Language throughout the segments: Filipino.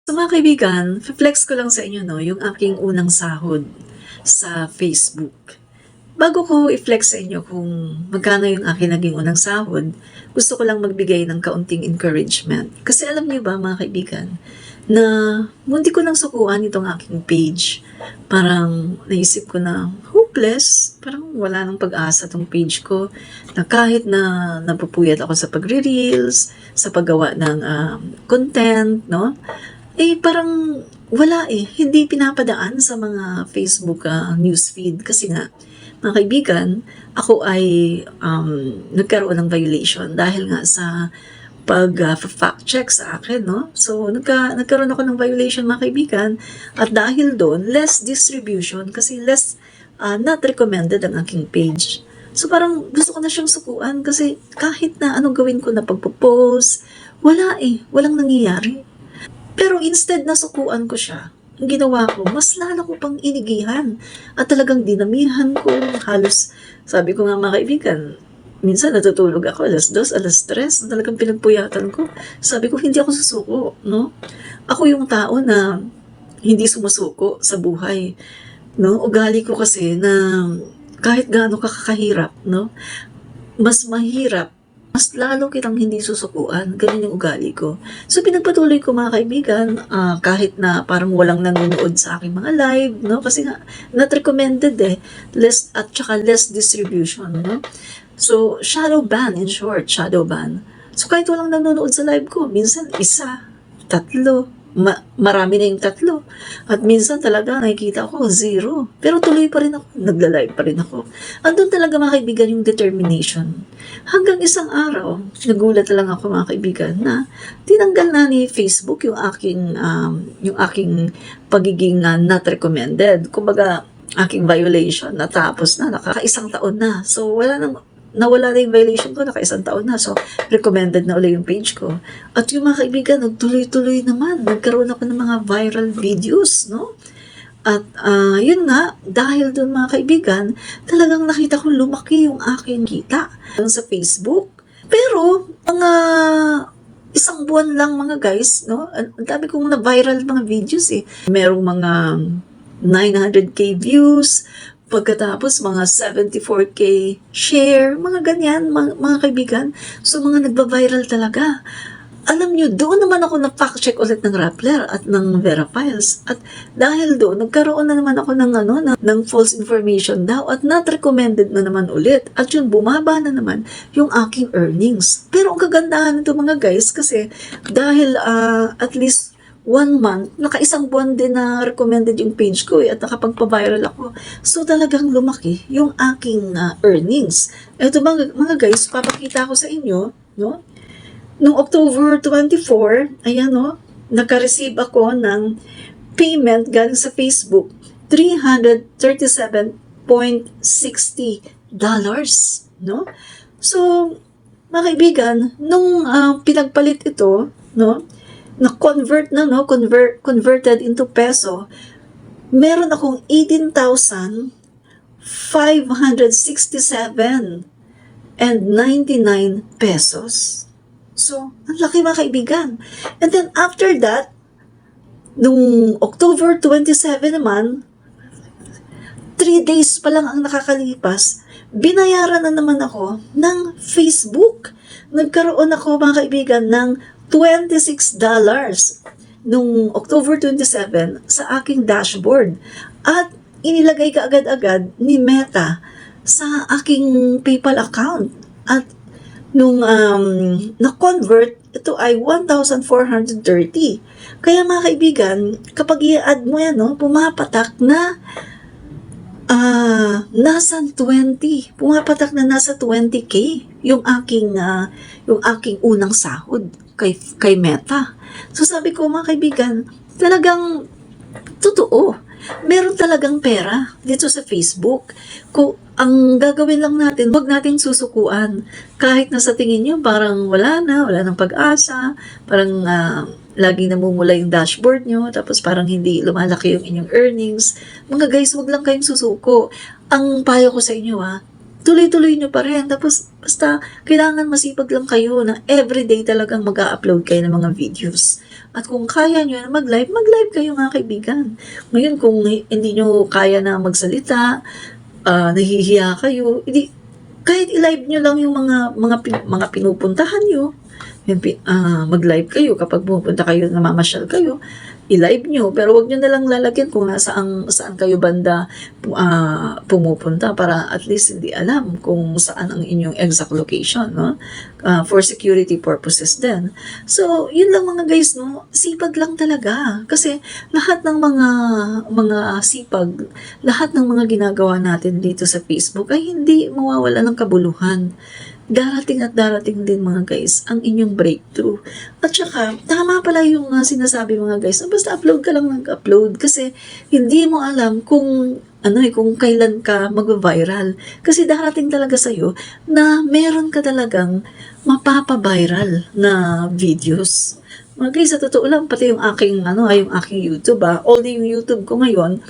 So mga kaibigan, flex ko lang sa inyo yung aking unang sahod sa Facebook. Bago ko i-flex sa inyo kung magkano yung aking naging unang sahod, gusto ko lang magbigay ng kaunting encouragement. Kasi alam niyo ba mga kaibigan, na munti ko nang sukuan itong aking page. Parang naisip ko na hopeless, parang wala nang pag-asa itong page ko, na kahit na napupuyat ako sa pagre-reels, sa paggawa ng content, no? Parang wala hindi pinapadaan sa mga Facebook newsfeed kasi nga, mga kaibigan, ako ay nagkaroon ng violation dahil nga sa pag-fact check sa akin, no? So, nagkaroon ako ng violation, mga kaibigan, at dahil doon, less distribution kasi less not recommended ang aking page. So, parang gusto ko na siyang sukuan kasi kahit na anong gawin ko na pagpo-post, walang nangyayari. Pero instead na sukuan ko siya, ang ginawa ko, mas lalo ko pang inigihan. At talagang dinamihan ko, halos, sabi ko nga mga kaibigan, minsan natutulog ako, 2:00, 3:00, talagang pinagpuyatan ko. Sabi ko, hindi ako susuko, no? Ako yung tao na hindi sumusuko sa buhay, no? Ugali ko kasi na kahit gaano kakahirap, no? Mas mahirap, mas lalo kitang hindi susukuan. Ganun yung ugali ko. So, pinagpatuloy ko mga kaibigan, kahit na parang walang nanonood sa aking mga live, no? Kasi nga, not recommended less, at saka less distribution, no? So, shadow ban, in short, shadow ban. So, kahit walang nanonood sa live ko, minsan 1, 3, marami na yung 3. At minsan talaga nakikita ko 0. Pero tuloy pa rin ako, nagla-live pa rin ako. Andun talaga mga kaibigan yung determination. Hanggang isang araw, nagulat lang ako mga kaibigan na tinanggal na ni Facebook yung aking pagiging not recommended. Kumbaga, aking violation natapos na, naka-1 taon na. So, nawala na yung violation ko, naka-1 taon na. So, recommended na ulit yung page ko. At yung mga kaibigan, nagtuloy-tuloy naman. Nagkaroon ako ng mga viral videos, no? At yun nga, dahil doon mga kaibigan, talagang nakita ko lumaki yung aking kita sa Facebook. Pero, mga 1 buwan lang mga guys, no? Ang dami kong na-viral mga videos Merong mga 900k views, pagkatapos mga 74k share, mga ganyan, mga kaibigan. So, mga nagba-viral talaga. Alam nyo, doon naman ako na-fact check ulit ng Rappler at ng Verifiles. At dahil doon, nagkaroon na naman ako ng false information daw at not recommended na naman ulit. At yun, bumaba na naman yung aking earnings. Pero ang kagandahan nito mga guys, kasi dahil at least 1 month, naka-1 buwan din na recommended yung page ko at nakapagpa-viral ako. So talagang lumaki yung aking earnings. Ito mga guys, papakita ko sa inyo, no? Noong October 24, ayan no, naka-receive ako ng payment galing sa Facebook, $337.60, no? So, mga kaibigan, nung pinagpalit ito, no, converted into peso, meron akong 18,567.99 pesos. So, ang laki mga kaibigan. And then after that, nung October 27 naman, 3 days pa lang ang nakakalipas, binayaran na naman ako ng Facebook. Nagkaroon ako mga kaibigan ng $26 nung October 27 sa aking dashboard at inilagay ka agad-agad ni Meta sa aking PayPal account at nung na-convert ito ay 1,430. Kaya mga kaibigan, kapag i-add mo yan, no, pumapatak na nasa 20. Pumapatak na nasa 20k yung aking unang sahod kay Meta. So sabi ko mga kaibigan, talagang totoo. Meron talagang pera dito sa Facebook. Kung ang gagawin lang natin, huwag natin susukuan. Kahit na sa tingin nyo, parang wala nang pag-asa, parang laging namumula yung dashboard nyo, tapos parang hindi lumalaki yung inyong earnings. Mga guys, huwag lang kayong susuko. Ang payo ko sa inyo tuloy-tuloy nyo pa rin. Tapos, basta, kailangan masipag lang kayo na everyday talagang mag-upload kayo ng mga videos. At kung kaya nyo na mag-live kayo mga kaibigan. Ngayon, kung hindi nyo kaya na magsalita, nahihiya kayo, hindi, kahit i-live nyo lang yung mga pinupuntahan nyo, mag-live kayo kapag pupunta kayo, namamasyal kayo, i-live nyo, pero wag nyo nalang lalagyan kung saan kayo banda pumupunta para at least hindi alam kung saan ang inyong exact location, no? For security purposes din. So, yun lang mga guys, no? Sipag lang talaga. Kasi lahat ng mga sipag, lahat ng mga ginagawa natin dito sa Facebook ay hindi mawawala ng kabuluhan. Darating at darating din mga guys ang inyong breakthrough. At saka, tama pala yung sinasabi mga guys, na basta upload ka lang nag-upload kasi hindi mo alam kung kung kailan ka mag-viral. Kasi darating talaga sa'yo na meron ka talagang mapapa-viral na videos. Mga guys, sa totoo lang, pati yung aking YouTube, although yung YouTube ko ngayon,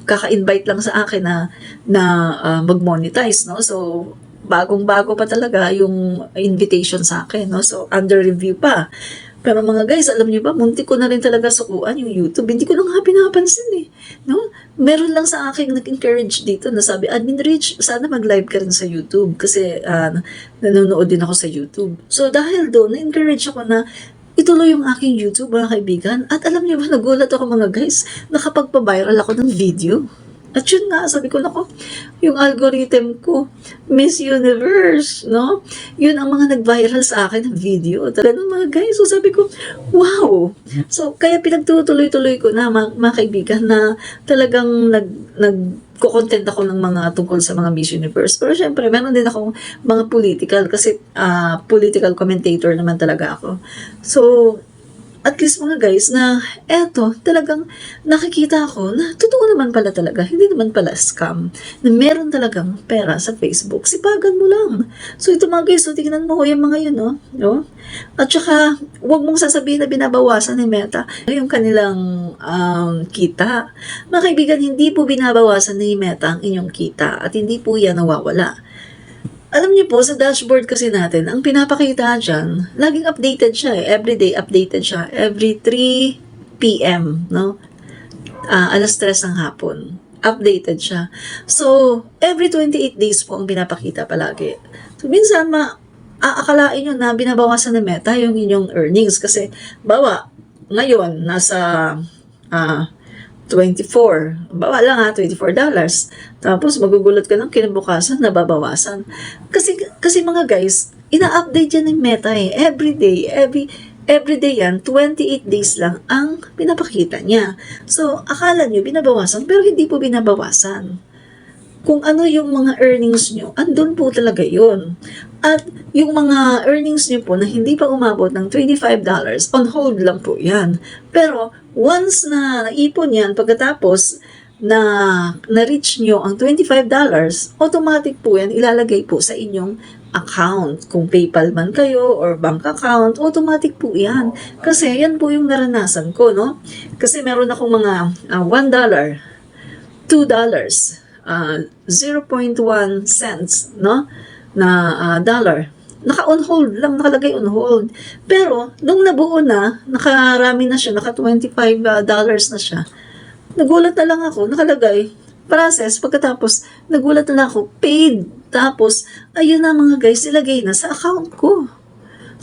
kaka-invite lang sa akin na mag-monetize, no? So, bagong-bago pa talaga yung invitation sa akin, no? So, under review pa. Pero mga guys, alam niyo ba, muntik ko na rin talaga sukuan yung YouTube. Hindi ko na nga pinapansin, no? Meron lang sa akin nag-encourage dito na sabi, Admin Rich, sana mag-live ka rin sa YouTube kasi nanonood din ako sa YouTube. So, dahil doon, na-encourage ako na ituloy yung aking YouTube, mga kaibigan. At alam niyo ba, nagulat ako mga guys, nakapagpa-viral ako ng video. At yun nga, sabi ko, nako, yung algorithm ko, Miss Universe, no? Yun ang mga nag-viral sa akin ng video. Ganun mga guys. So sabi ko, wow! So, kaya pinagtutuloy-tuloy ko na, mga kaibigan, na talagang nagko-content ako ng mga tungkol sa mga Miss Universe. Pero syempre, meron din akong mga political, kasi political commentator naman talaga ako. So, at least mga guys, na eto, talagang nakikita ko na totoo naman pala talaga, hindi naman pala scam, na meron talagang pera sa Facebook. Sipagan mo lang. So ito mga guys, so tingnan mo yung mga yun, no? At saka, huwag mong sasabihin na binabawasan ni Meta yung kanilang kita. Mga kaibigan, hindi po binabawasan ni Meta ang inyong kita at hindi po yan nawawala. Alam niyo po, sa dashboard kasi natin, ang pinapakita dyan, laging updated siya everyday updated siya, every 3 p.m., no? Alas 3 ng hapon, updated siya. So, every 28 days po ang pinapakita palagi. So, minsan, aakalain nyo na binabawasan ng Meta yung inyong earnings kasi, ngayon, nasa 24. Bawa lang $24. Tapos magugulat ka ng kinabukasan, nababawasan. Kasi mga guys, ina-update yan ng Meta every day yan, 28 days lang ang pinapakita niya. So, akala nyo binabawasan, pero hindi po binabawasan. Kung ano yung mga earnings nyo, andun po talaga yun. At yung mga earnings nyo po na hindi pa umabot ng $25, on hold lang po yan. Pero once na naipon yan, pagkatapos na-reach nyo ang $25, automatic po yan, ilalagay po sa inyong account. Kung PayPal man kayo or bank account, automatic po yan. Kasi yan po yung naranasan ko, no? Kasi meron akong mga $1, $2, 0.1 cents, no? Na dollar. Naka-on hold lang, nakalagay on hold. Pero, nung nabuo na, nakarami na siya, naka-$25 na siya. Nagulat na lang ako, nakalagay, process, pagkatapos, nagulat na lang ako, paid. Tapos, ayun na mga guys, ilagay na sa account ko.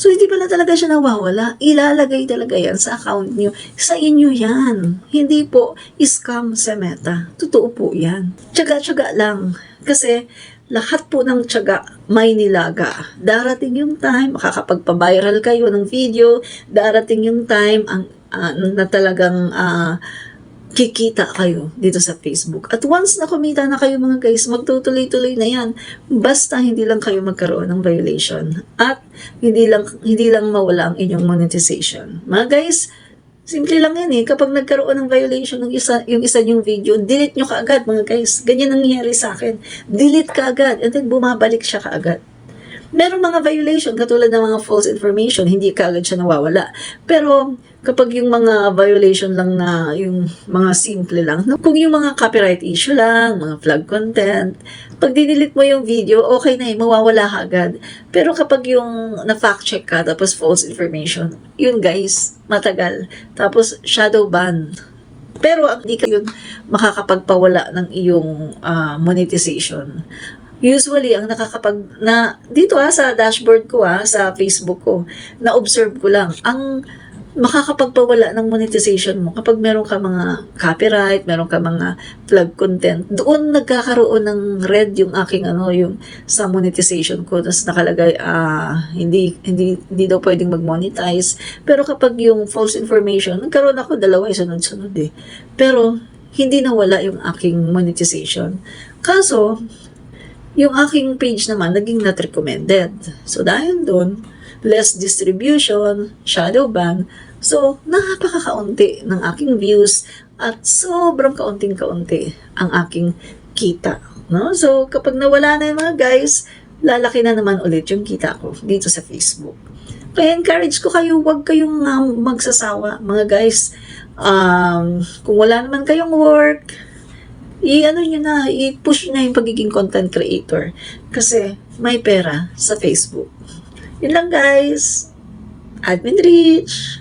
So, hindi pala talaga siya nawawala. Ilalagay talaga yan sa account niyo. Sa inyo yan. Hindi po scam sa Meta. Totoo po yan. Tiyaga-tiyaga lang. Kasi, lahat po ng tiyaga may nilaga. Darating yung time, makakapagpa-viral kayo ng video. Darating yung time na talagang kikita kayo dito sa Facebook. At once na kumita na kayo mga guys, magtutuloy-tuloy na yan. Basta hindi lang kayo magkaroon ng violation. At hindi lang mawala ang inyong monetization. Mga guys, simple lang yan kapag nagkaroon ng violation ng yung isa yung video, delete nyo kaagad mga guys. Ganyan nangyayari sa akin. Delete kaagad and then bumabalik siya kaagad. Merong mga violation, katulad ng mga false information, hindi kaagad siya nawawala. Pero kapag yung mga violation lang na yung mga simple lang, kung yung mga copyright issue lang, mga flag content, pag dinilit mo yung video, okay na mawawala agad. Pero kapag yung na-fact check ka, tapos false information, yun guys, matagal. Tapos shadow ban. Pero hindi ka yun makakapagpawala ng iyong monetization. Usually, ang dito sa dashboard ko sa Facebook ko, na-observe ko lang, ang makakapagpawala ng monetization mo kapag meron ka mga copyright, meron ka mga flag content, doon nagkakaroon ng red yung aking yung sa monetization ko, tapos nakalagay hindi daw pwedeng mag-monetize. Pero kapag yung false information, nagkaroon ako dalawa sunod-sunod pero hindi nawala yung aking monetization. Kaso yung aking page naman naging not recommended. So dahil doon, less distribution, shadow ban. So, napakakaunti ng aking views at sobrang kaunting-kaunti ang aking kita. No? So, kapag nawala na yung mga guys, lalaki na naman ulit yung kita ko dito sa Facebook. Kaya encourage ko kayo, huwag kayong magsasawa. Mga guys, kung wala naman kayong work, i-push nyo na yung pagiging content creator. Kasi may pera sa Facebook. Yun lang guys. Admin Rich.